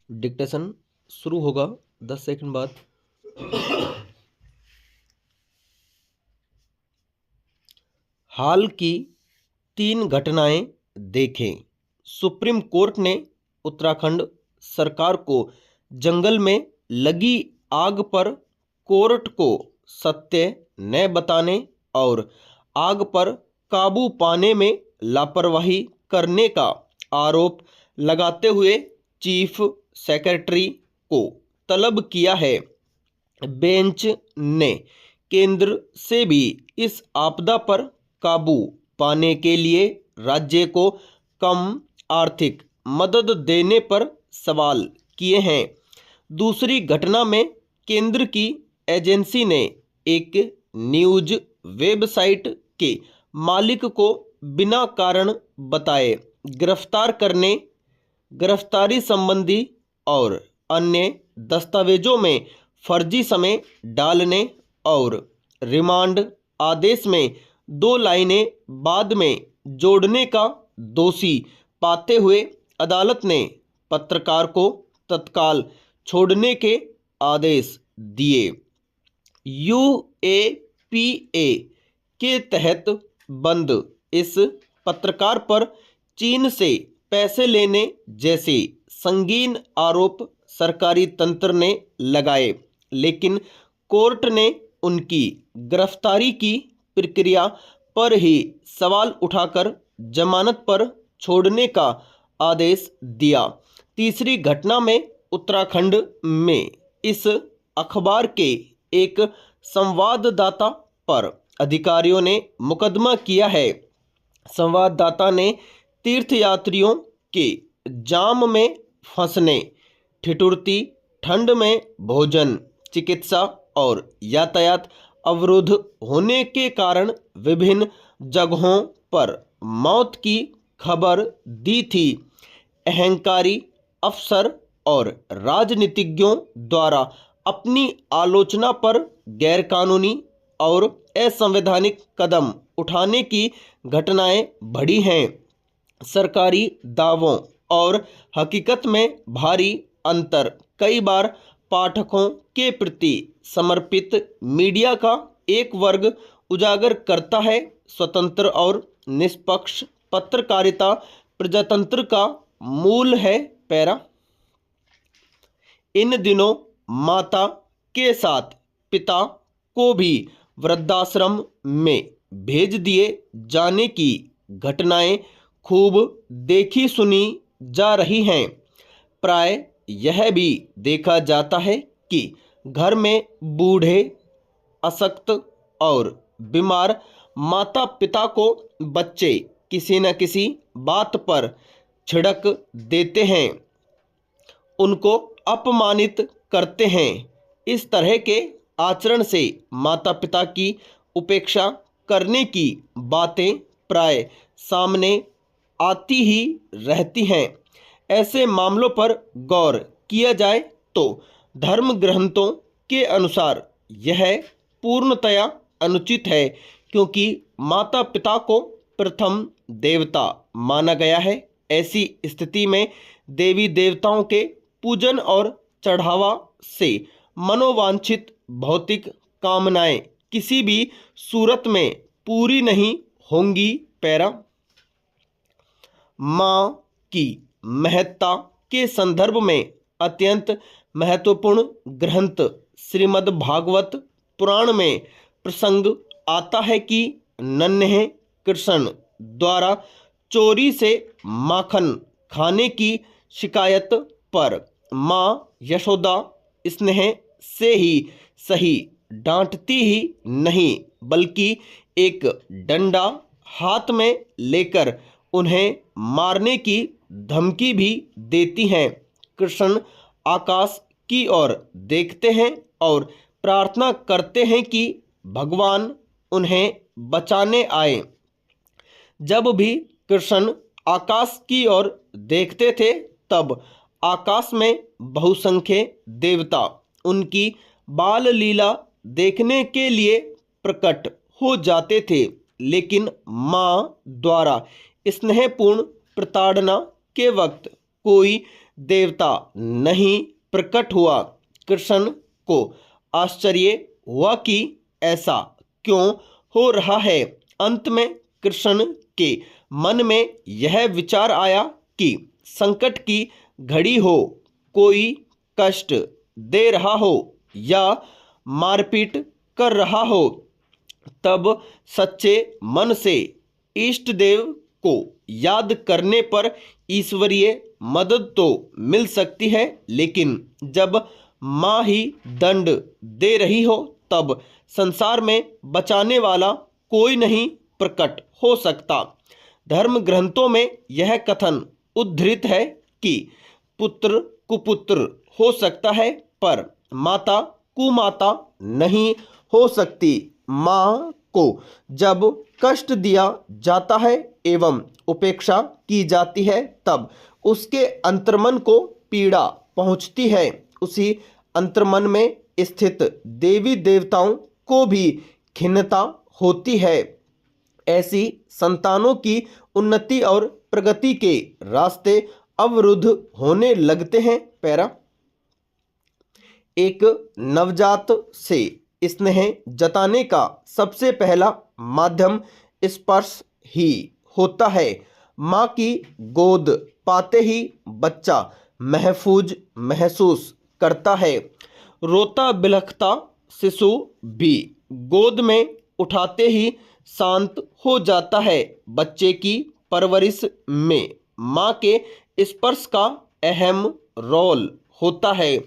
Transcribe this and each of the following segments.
Dictation शुरू होगा 10 second बाद। हाल की 3 घटनाएं देखें। सुप्रीम कोर्ट ने उत्तराखंड सरकार को जंगल में लगी आग पर कोर्ट को सत्य न बताने और आग पर काबू पाने में लापरवाही करने का आरोप लगाते हुए चीफ सेक्रेटरी को तलब किया है। बेंच ने केंद्र से भी इस आपदा पर काबू पाने के लिए राज्य को कम आर्थिक मदद देने पर सवाल किए हैं। दूसरी घटना में केंद्र की एजेंसी ने एक न्यूज वेबसाइट के मालिक को बिना कारण बताए गिरफ्तार करने, गिरफ्तारी संबंधी और अन्य दस्तावेजों में फर्जी समय डालने और रिमांड आदेश में 2 लाइनें बाद में जोड़ने का दोषी पाते हुए अदालत ने पत्रकार को तत्काल छोड़ने के आदेश दिए। यूएपीए के तहत बंद इस पत्रकार पर चीन से पैसे लेने जैसे संगीन आरोप सरकारी तंत्र ने लगाए, लेकिन कोर्ट ने उनकी गिरफ्तारी की प्रक्रिया पर ही सवाल उठाकर जमानत पर छोड़ने का आदेश दिया। तीसरी घटना में उत्तराखंड में इस अखबार के एक संवाददाता पर अधिकारियों ने मुकदमा किया है। संवाददाता ने तीर्थयात्रियों के जाम में फंसने, ठिठुरती ठंड में भोजन, चिकित्सा और यातायात अवरुद्ध होने के कारण विभिन्न जगहों पर मौत की खबर दी थी। अहंकारी अफसर और राजनीतिज्ञों द्वारा अपनी आलोचना पर गैरकानूनी और असंवैधानिक कदम उठाने की घटनाएं बढ़ी हैं। सरकारी दावों और हकीकत में भारी अंतर कई बार पाठकों के प्रति समर्पित मीडिया का एक वर्ग उजागर करता है। स्वतंत्र और निष्पक्ष पत्रकारिता प्रजातंत्र का मूल है। पैरा। इन दिनों माता के साथ पिता को भी वृद्धाश्रम में भेज दिए जाने की घटनाएं खूब देखी सुनी जा रही हैं। प्राय यह भी देखा जाता है कि घर में बूढ़े, अशक्त और बीमार माता पिता को बच्चे किसी न किसी बात पर छिड़क देते हैं, उनको अपमानित करते हैं। इस तरह के आचरण से माता पिता की उपेक्षा करने की बातें प्राय सामने आती ही रहती हैं। ऐसे मामलों पर गौर किया जाए तो धर्म ग्रंथों के अनुसार यह पूर्णतया अनुचित है, क्योंकि माता पिता को प्रथम देवता माना गया है। ऐसी स्थिति में देवी देवताओं के पूजन और चढ़ावा से मनोवांछित भौतिक कामनाएं किसी भी सूरत में पूरी नहीं होंगी। पैरा। माँ की महत्ता के संदर्भ में अत्यंत महत्वपूर्ण ग्रंथ श्रीमद् भागवत पुराण में प्रसंग आता है कि नन्हे कृष्ण द्वारा चोरी से माखन खाने की शिकायत पर माँ यशोदा स्नेह से ही सही डांटती ही नहीं, बल्कि एक डंडा हाथ में लेकर उन्हें मारने की धमकी भी देती हैं। कृष्ण आकाश की ओर देखते हैं और प्रार्थना करते हैं कि भगवान उन्हें बचाने आए। जब भी कृष्ण आकाश की ओर देखते थे, तब आकाश में बहुसंख्य देवता उनकी बाल लीला देखने के लिए प्रकट हो जाते थे, लेकिन माँ द्वारा स्नेहपूर्ण प्रताड़ना के वक्त कोई देवता नहीं प्रकट हुआ। कृष्ण को आश्चर्य हुआ कि ऐसा क्यों हो रहा है। अंत में कृष्ण के मन में यह विचार आया कि संकट की घड़ी हो, कोई कष्ट दे रहा हो या मारपीट कर रहा हो, तब सच्चे मन से इष्ट देव को याद करने पर ईश्वरीय मदद तो मिल सकती है, लेकिन जब माँ ही दंड दे रही हो तब संसार में बचाने वाला कोई नहीं प्रकट हो सकता। धर्म ग्रंथों में यह कथन उद्धृत है कि पुत्र कुपुत्र हो सकता है पर माता कुमाता नहीं हो सकती। माँ को जब कष्ट दिया जाता है एवं उपेक्षा की जाती है तब उसके अंतर्मन को पीड़ा पहुँचती है। उसी अंतर्मन में स्थित देवी देवताओं को भी खिन्नता होती है। ऐसी संतानों की उन्नति और प्रगति के रास्ते अवरुद्ध होने लगते हैं। पैरा, एक नवजात से स्नेह जताने का सबसे पहला माध्यम स्पर्श ही होता है। माँ की गोद पाते ही बच्चा महफूज महसूस करता है। रोता बिलखता शिशु भी गोद में उठाते ही शांत हो जाता है। बच्चे की परवरिश में माँ के स्पर्श का अहम रोल होता है।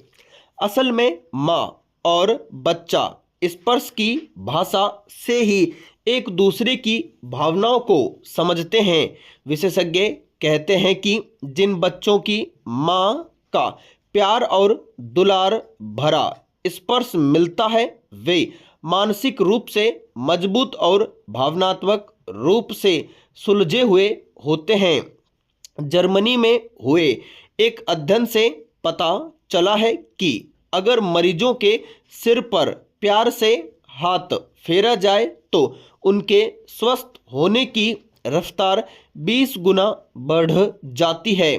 असल में माँ और बच्चा स्पर्श की भाषा से ही एक दूसरे की भावनाओं को समझते हैं। विशेषज्ञ कहते हैं कि जिन बच्चों की माँ का प्यार और दुलार भरा स्पर्श मिलता है वे मानसिक रूप से मजबूत और भावनात्मक रूप से सुलझे हुए होते हैं। जर्मनी में हुए एक अध्ययन से पता चला है कि अगर मरीजों के सिर पर प्यार से हाथ फेरा जाए तो उनके स्वस्थ होने की रफ्तार 20 गुना बढ़ जाती है।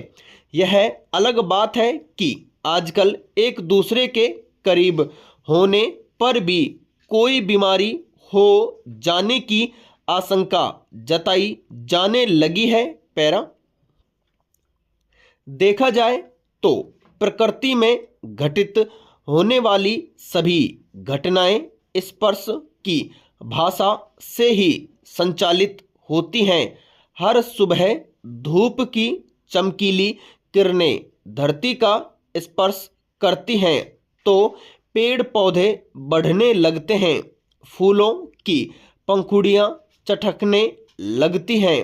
यह अलग बात है कि आजकल एक दूसरे के करीब होने पर भी कोई बीमारी हो जाने की आशंका जताई जाने लगी है। पैरा, देखा जाए तो प्रकृति में घटित होने वाली सभी घटनाएं स्पर्श की भाषा से ही संचालित होती हैं। हर सुबह धूप की चमकीली किरणें धरती का स्पर्श करती हैं तो पेड़ पौधे बढ़ने लगते हैं, फूलों की पंखुड़ियाँ चटकने लगती हैं,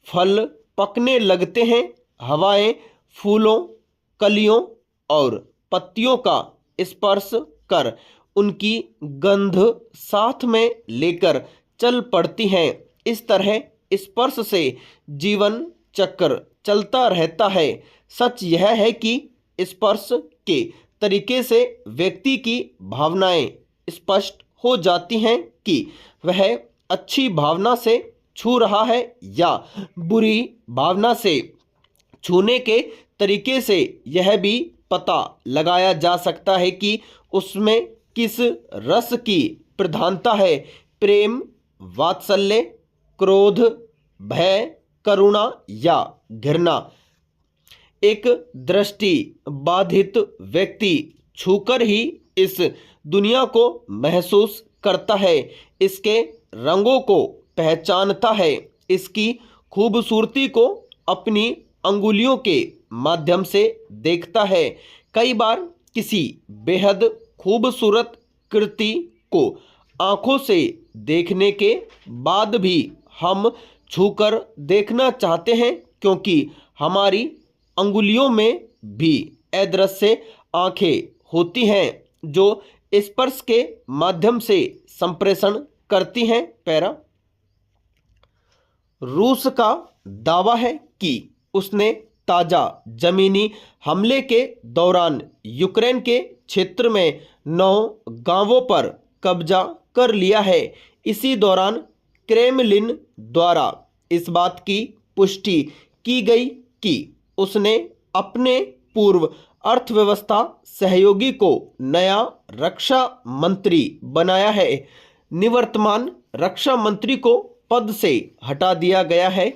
फल पकने लगते हैं, हवाएं फूलों, कलियों और पत्तियों का स्पर्श कर उनकी गंध साथ में लेकर चल पड़ती हैं। इस तरह स्पर्श से जीवन चक्र चलता रहता है। सच यह है कि स्पर्श के तरीके से व्यक्ति की भावनाएं स्पष्ट हो जाती हैं कि वह अच्छी भावना से छू रहा है या बुरी भावना से। छूने के तरीके से यह भी पता लगाया जा सकता है कि उसमें किस रस की प्रधानता है, प्रेम, वात्सल्य, क्रोध, भय, करुणा या घृणा। एक दृष्टि बाधित व्यक्ति छूकर ही इस दुनिया को महसूस करता है, इसके रंगों को पहचानता है, इसकी खूबसूरती को अपनी अंगुलियों के माध्यम से देखता है। कई बार किसी बेहद खूबसूरत कृति को आँखों से देखने के बाद भी हम छूकर देखना चाहते हैं, क्योंकि हमारी अंगुलियों में भी अदृश्य आँखें होती हैं जो स्पर्श के माध्यम से संप्रेषण करती हैं। पैरा, रूस का दावा है कि उसने ताज़ा जमीनी हमले के दौरान यूक्रेन के क्षेत्र में 9 गांवों पर कब्जा कर लिया है। इसी दौरान क्रेमलिन द्वारा इस बात की पुष्टि की गई कि उसने अपने पूर्व अर्थव्यवस्था सहयोगी को नया रक्षा मंत्री बनाया है। निवर्तमान रक्षा मंत्री को पद से हटा दिया गया है।